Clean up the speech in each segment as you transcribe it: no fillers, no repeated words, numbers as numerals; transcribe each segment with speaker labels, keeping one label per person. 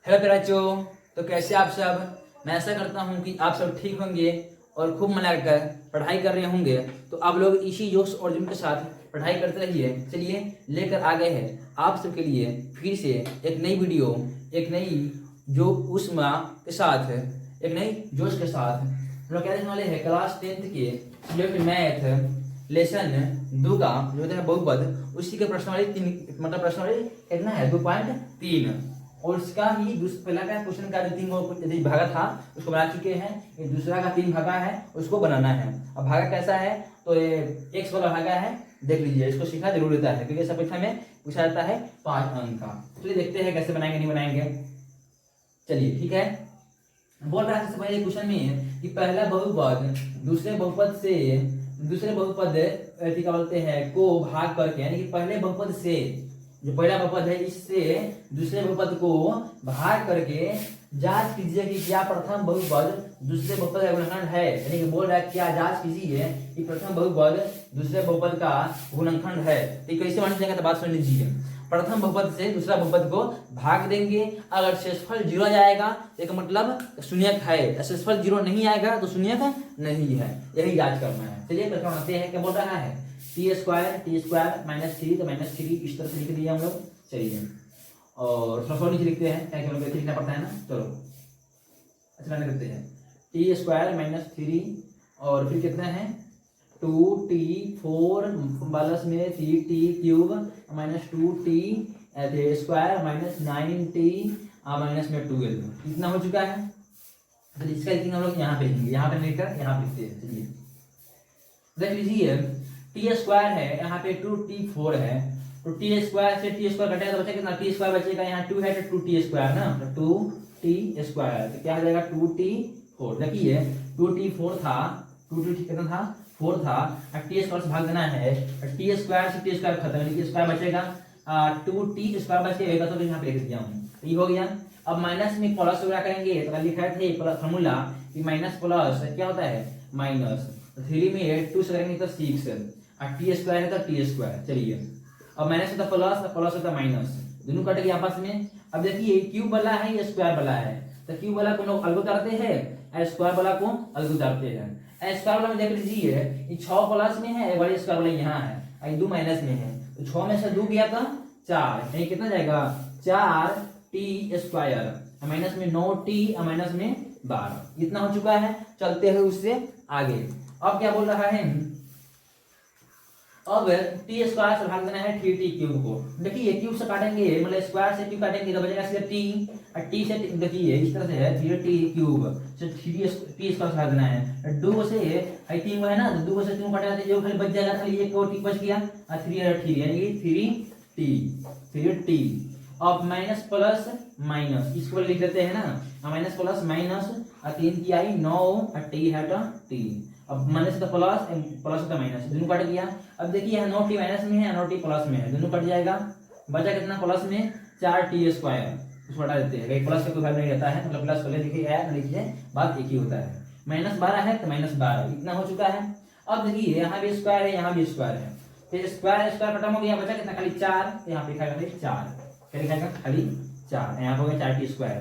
Speaker 1: Hello प्यारे बच्चों, तो कैसे आप सब। मैं ऐसा करता हूँ कि आप सब ठीक होंगे और खूब मन लगाकर पढ़ाई कर रहे होंगे। तो आप लोग इसी जोश और जुनून के साथ पढ़ाई करते रहिए। चलिए लेकर आ गए हैं आप सबके लिए फिर से एक नई वीडियो, एक नई जो उष्मा के साथ, एक नई जोश के साथ। हम लोग क्या देखने वाले हैं क्लास 10th के सब्जेक्ट मैथ लेसन 2 का जो है बहुपद, उसी के प्रश्नावली 3, मतलब प्रश्नावली कितना है 2.3, और इसका ही पहला का क्वेश्चन का जो 3 भागा था उसको बना चुके हैं। ये दूसरा का 3 भागा है उसको बनाना है। अब भागा कैसा है, तो ये x वाला भागा है, देख लीजिए। इसको सीखना जरूर रहता है क्योंकि ऐसा परीक्षा में पूछा जाता है 5 अंक का। चलिए देखते हैं कैसे बनाएंगे नहीं बनाएंगे। चलिए ठीक है। बोल रहा है सबसे पहले क्वेश्चन में कि पहला बहुपद दूसरे बहुपद क्या बोलते हैं को भाग करके, यानी कि पहले बहुपद से, जो पहला बहुपद है इससे दूसरे बहुपद को भाग करके जांच कीजिए कि क्या प्रथम बहुपद दूसरे बहुपद का गुणनखंड है। यानी कि बोल रहा है क्या जांच कीजिए कि प्रथम बहुपद दूसरे बहुपद का गुणनखंड है। तो कैसे मान जाएगा, तो बात सुन लीजिए। प्रथम बहुपद से दूसरा बहुपद को भाग देंगे, अगर शेषफल 0 आ जाएगा तो एक मतलब शून्यक है, शेषफल 0 नहीं आएगा तो शून्यक नहीं है। यही जांच करना है। चलिए प्रश्न बनाते हैं। क्या बोल रहा है, टी स्क्वायर -3 तो -3 इस तरह से लिख दिया हम लोग। चलिए और थोड़ा नीचे लिखते हैं क्या हम लोग लिखना पड़ता है ना। चलो अच्छा करते हैं। टी स्क्वायर -3 और फिर कितना है 2t4 प्लस में 3t cube -2t square -9t minus में 12 इतना हो चुका है। तो इसका लिखेंगे हम लोग यहाँ पे लिखेंगे, यहाँ पे लिखकर यहाँ पे लिखते हैं। चलिए देख लीजिए, टी स्क्वायर है, यहाँ पे 2t4 है, तो टी स्क्वायर से टी स्क्वायर घटेगा तो बचेगा कितना, टी स्क्वायर बचेगा, यहाँ 2 है तो 2t स्क्वायर ना, तो 2t स्क्वायर तो क्या हो जाएगा 2t4। देखिए 2t4 था, 2t कितना था 4 था, और टी स्क्वायर से भाग देना है, टी स्क्वायर से टी स्क्वायर खत्म, यानी कि स्क्वायर बचेगा 2t स्क्वायर बचेगा, तो यहाँ पे लिख दिया हूँ। तो ये हो गया। अब माइनस में प्लस वगैरह करेंगे तो लिखा थे फॉर्मूला कि माइनस प्लस क्या होता है माइनस, 3 में 2 से करेंगे तो 6, और टी स्क्वायर है तो टी स्क्वायर। चलिए अब माइनस होता प्लस, प्लस होता माइनस, दोनों कट गए आपस में। अब देखिए क्यूब वाला है या स्क्वायर वाला है, तो क्यूब वाला को लोग अलग उतारते हैं, स्क्वायर वाला को अलग उतारते हैं। स्क्वायर वाला में देख लीजिए ये 6 प्लस में है, बड़े स्क्वायर वाला यहाँ है, 2 माइनस में है, तो 6 में से 2 गया था 4, ये कितना जाएगा 4t स्क्वायर, माइनस में 9t माइनस में 12, इतना हो चुका है। चलते हैं उससे आगे। अब क्या बोल रहा है, अब टी स्क्वायर से भाग देना है 3t क्यूब को। देखिए क्यूब से काटेंगे, मतलब स्क्वायर से क्यूब काटेंगे तो बचेगा सीधे t, और t से देखिए इस तरह से है 3t क्यूब से 3t स्क्वायर से भाग देना है। 2 से 3 है ना, तो 2 से 3 काटेगा तो जो खाली बच जाएगा, खाली एक और t बच गया, और 3 और 3 यानी कि 3t। अब माइनस प्लस माइनस इसको लिख देते हैं ना, माइनस प्लस माइनस, और 3 की आई 9, और t है तो t। अब माइनस तो प्लस, प्लस होता माइनस, दोनों कट गया। अब देखिए यहाँ 9t माइनस में है, 9t प्लस में है, दोनों कट जाएगा, बचा कितना प्लस में 4t स्क्वायर, उसको हटा देते हैं, कहीं प्लस का कोई वैल्यू नहीं रहता है, मतलब प्लस पहले लिखिए या लिखिए बात एक ही होता है। -12 है तो -12 इतना हो चुका है। अब देखिए यहाँ भी स्क्वायर है, यहाँ भी स्क्वायर है, तो स्क्वायर स्क्वायर खत्म हो गया, बचा कितना खाली 4, यहाँ पे लिखा है 4, क्या लिखा है खाली 4, यहाँ पे हो गया 4t स्क्वायर।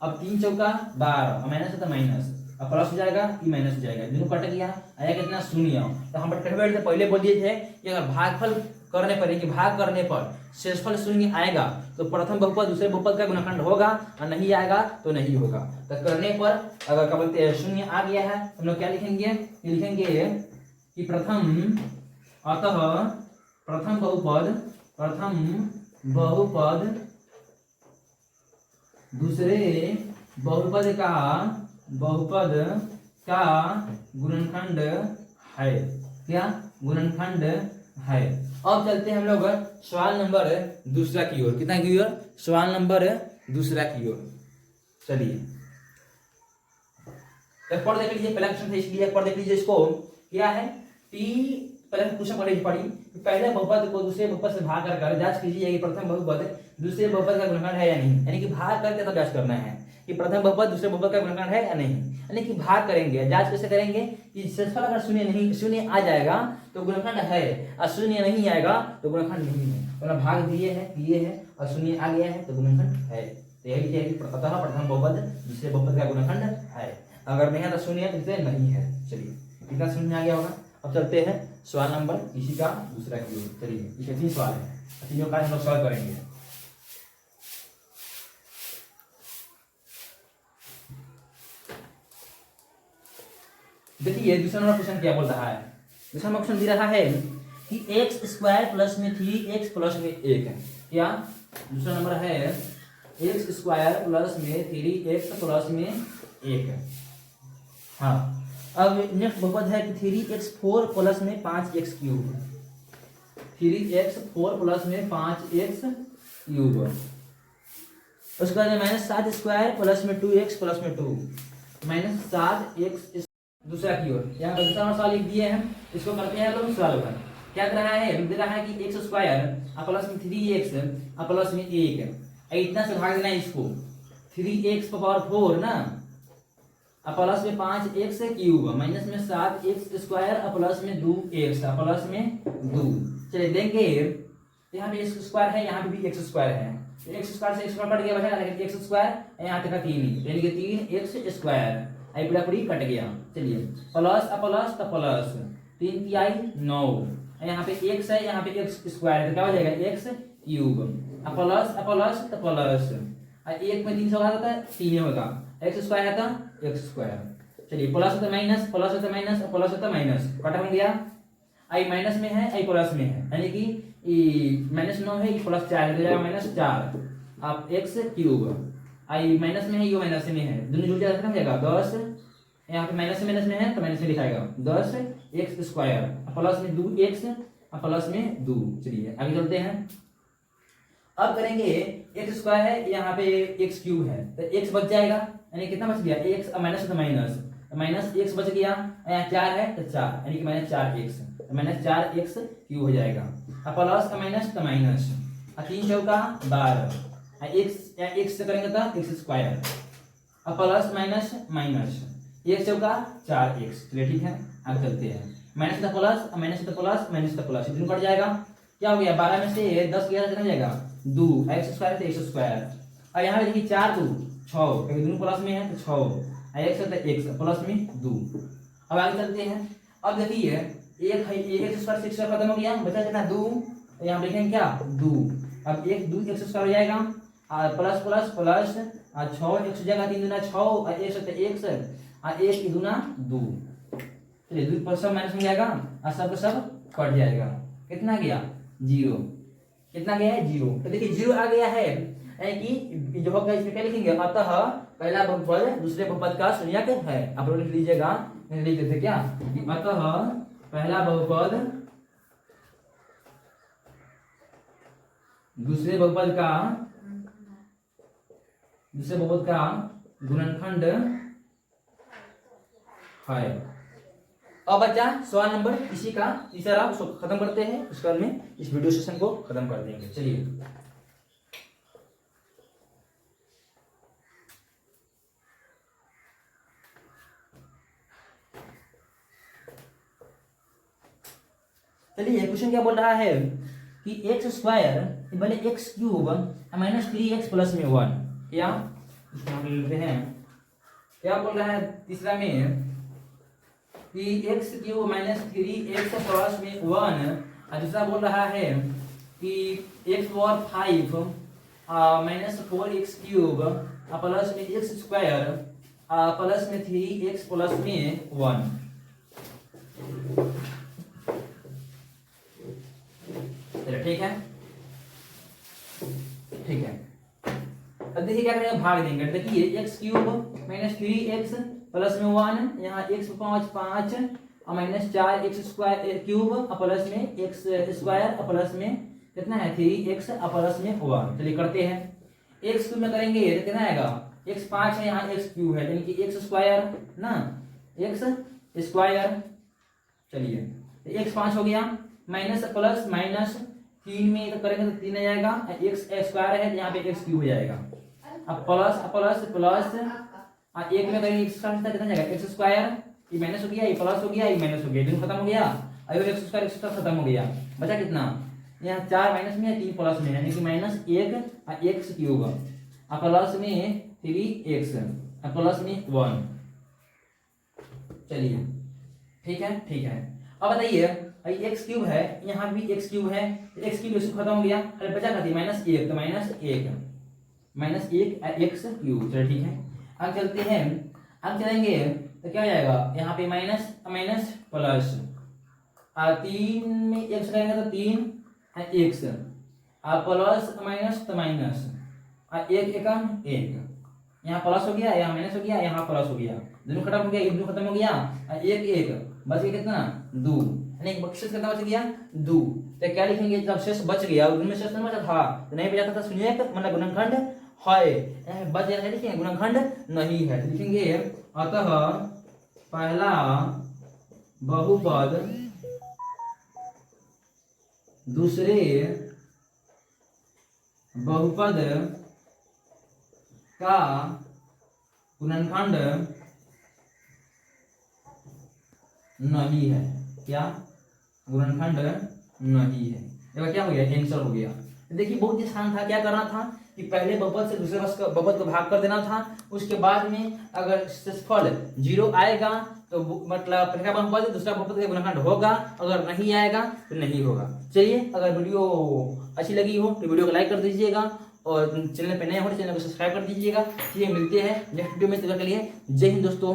Speaker 1: अब 3 चौका 12, माइनस है तो माइनस, अब प्लस हो जाएगा कि माइनस हो जाएगा, दोनों कट गया, आया कितना 0। तो हम पहले बोल दिए थे कि अगर भागफल करने पर, कि भाग करने पर शेषफल 0 आएगा तो प्रथम बहुपद दूसरे बहुपद का गुणनखंड होगा, और नहीं आएगा तो नहीं होगा। तो करने पर अगर क्या बोलते हैं 0 आ गया है, हम लोग क्या लिखेंगे, लिखेंगे कि अतः प्रथम बहुपद दूसरे बहुपद का गुणनखंड है, क्या गुणनखंड है। अब चलते हैं हम लोग सवाल नंबर दूसरा की ओर। कितना की ओर, सवाल नंबर दूसरा की ओर। चलिए एक पर देख लीजिए, पहला क्वेश्चन था इसलिए एक पर देख लीजिए। इसको क्या है, टी पहले क्वेश्चन पढ़ी पहले बहुपद को दूसरे बहुपद से भाग कर जांच कीजिए कि प्रथम बहुपद दूसरे बहुपद का गुणनखंड है या नहीं, यानी कि भाग करके तब जांच करना है कि प्रथम बहुपद दूसरे बहुपद का गुणनखंड है या नहीं, यानी कि भाग करेंगे। जांच कैसे करेंगे कि शेषफल अगर 0 आ जाएगा तो गुणनखंड है, और 0 नहीं आएगा तो गुणनखंड नहीं है। तो भाग दिए है और 0 आ गया है तो गुणनखंड है। तो यही है कि अतः प्रथम बहुपद दूसरे बहुपद का गुणनखंड है। अगर नहीं है तो शून्य, इससे नहीं है। चलिए कितना समझ में आ गया होगा। अब चलते हैं सवाल नंबर इसी का दूसरा की ओर। चलिए इसके 3 सवाल है, तीनों का हम लोग सॉल्व करेंगे। देखिए दूसरा नंबर क्वेश्चन क्या बोल रहा है। दूसरा नंबर क्वेश्चन दे रहा है कि एक्स स्क्वायर प्लस में 3x प्लस में 1 है। क्या दूसरा नंबर है एक्स स्क्वायर प्लस में 3x प्लस में 1 है। हाँ, अब नेक्स्ट बहुपद है कि 3x4 प्लस में 5x क्यूब। 3x4 प्लस में 5x क्यूब। उसके बाद माइनस 7 स्क्वायर प्लस में 2x प्लस में 2 माइनस 7x। दूसरा की ओर यहाँ पर दूसरा सवाल लिख दिए हैं, इसको करते हैं लोग सवाल पर। क्या कर रहा है, दे रहा है कि एक्स स्क्वायर प्लस में 3x प्लस में 1 इतना से भाग देना है इसको। 3x पावर 4 ना प्लस में 5x क्यूब माइनस में 7x स्क्वायर प्लस में 2x प्लस में 2। चलिए देंगे यहाँ पे x स्क्वायर है, यहाँ पे भी x स्क्वायर है। x स्क्वायर से x स्क्वायर कट गया, बचा x स्क्वायर यहाँ तक 3 यानी कि 3x स्क्वायर आई पूरा पूरी कट गया। चलिए प्लस प्लस तो प्लस 3 की आई 9, यहाँ पे x है, यहाँ पे x स्क्वायर है तो क्या हो जाएगा x क्यूब। प्लस प्लस तो प्लस 1 में 3 से होगा तो 3 होगा, x स्क्वायर है तो x स्क्वायर। चलिए प्लस होता माइनस, प्लस होता माइनस, प्लस होता माइनस, कट हो गया। आई माइनस में है, आई प्लस में है, यानी कि माइनस 9 है, प्लस 4 है तो जाएगा माइनस 4 आप x क्यूब। आई माइनस में है, ये माइनस में है, दोनों जुड़ जाएगा, जाएगा 10। यहाँ पे माइनस में है तो माइनस में लिखाएगा 10x स्क्वायर प्लस में 2x प्लस में 2। चलिए आगे चलते हैं। अब करेंगे x स्क्वायर है, यहाँ पे x क्यूब है तो x बच जाएगा, यानी कितना बच गया x माइनस तो माइनस, माइनस x बच गया, यहाँ 4 है तो 4 यानी कि minus 4x, minus 4x cube हो जाएगा। प्लस माइनस तो माइनस, 3 चौका 12 x से करेंगे तो x square plus minus minus 1 चौका 4x। चलिए ठीक है अब चलते हैं। माइनस का प्लस, माइनस का प्लस, माइनस का प्लस, दोनों कट जाएगा। क्या हो गया 12 में से 10 गया कितना जाएगा 2 x स्क्वायर से x स्क्वायर। और यहाँ पे देखिए 4 2 6 क्योंकि दोनों प्लस में है तो 6 x होता है x प्लस में 2। अब आगे चलते हैं। अब देखिए एक है x स्क्वायर से x स्क्वायर खत्म हो गया, बचा कितना 2, यहाँ लिखेंगे क्या 2। अब 1 2 x स्क्वायर हो जाएगा प्लस प्लस प्लस 6x जगह 3 दूना 6 और x होता है x और 1 की दूना 2। चलिए 2 पर सब माइनस में जाएगा और सब का सब कट जाएगा। कितना गया 0, कितना गया है 0। तो देखिए 0 आ गया है, कि जो होगा इसमें क्या लिखेंगे, अतः पहला बहुपद दूसरे बहुपद का शून्यक है। आप लोग लिख लीजिएगा, लिख देते क्या, अतः पहला बहुपद दूसरे बहुपद का गुणनखंड है। अब बच्चा सवाल नंबर इसी का तीसरा उसको खत्म करते हैं, उसके बाद में इस वीडियो सेशन को खत्म कर देंगे। चलिए क्वेश्चन क्या बोल रहा है कि एक्स स्क्वायर बने x cube minus 3x plus में 1। क्या इसमें लिखते हैं, क्या बोल रहा है तीसरा में कि x cube minus 3x plus में 1 और दूसरा बोल रहा है कि x power 5 minus 4x cube plus में एक्स स्क्वायर प्लस में 3x प्लस में 1। ठीक है ठीक है। अब देखिए क्या करेंगे, भाग देंगे। देखिए x cube minus 3x plus में 1, यहाँ x 5 और minus 4x square cube plus में x स्क्वायर प्लस में कितना है 3x प्लस में 1। चलिए करते हैं। x क्यूब में करेंगे तो कितना आएगा, x 5 है, यहाँ x क्यूब है यानी कि x स्क्वायर ना, x स्क्वायर। चलिए x 5 हो गया, माइनस प्लस माइनस 3 में तो करेंगे तो 3 आ जाएगा, x स्क्वायर है तो यहाँ पे x क्यूब हो जाएगा। अब प्लस प्लस प्लस 1 में करेंगे x स्क्वायर कितना जाएगा x स्क्वायर, ये माइनस हो गया, ये प्लस हो गया, ये माइनस हो गया, दोनों खत्म हो गया। अब x स्क्वायर खत्म हो गया, बचा कितना, यहाँ 4 माइनस में है 3 प्लस में, यानी कि -1 और x क्यूब प्लस में 3x प्लस में 1। चलिए ठीक है ठीक है। अब बताइए एक्स क्यूब है, यहाँ भी एक्स क्यूब है, एक्स क्यूब खत्म हो गया, अरे बचा खाती -1, तो -1 एक्स क्यूब। चलो ठीक है। अब चलते हैं, अब चलेंगे तो क्या हो जाएगा यहाँ पे माइनस माइनस प्लस 3 में एक्स रहेंगे तो 3 एक्स प्लस माइनस तो माइनस एक एकम एक, यहाँ प्लस हो गया, यहाँ माइनस हो गया, यहाँ प्लस हो गया, दोनों खत्म हो गया, एक दो खत्म हो गया, एक एक बच गया कितना 2, यानी एक बख्शिश कितना बच गया 2। तो क्या लिखेंगे जब शेष बच गया, उनमें शेष नहीं बचा था तो नहीं बचा था शून्य मतलब गुणनखंड है, बच गया लिखेंगे गुणनखंड नहीं है, तो लिखेंगे अतः पहला बहुपद दूसरे बहुपद का गुणनखंड नहीं है। क्या गुणनखंड नहीं है। देखो क्या हो गया, आंसर हो गया। देखिए बहुत ही आसान था, क्या करना था कि पहले बहुपद से दूसरे बहुपद को भाग कर देना था, उसके बाद में अगर शेषफल 0 आएगा तो मतलब पहला बहुपद दूसरा बहुपद का गुणनखंड होगा, अगर नहीं आएगा तो नहीं होगा। चलिए अगर वीडियो अच्छी लगी हो तो वीडियो को लाइक कर दीजिएगा और चैनल पे नए हो तो चैनल को सब्सक्राइब कर दीजिएगा। चलिए मिलते हैं नेक्स्ट वीडियो में, तब तक के लिए जय हिंद दोस्तों।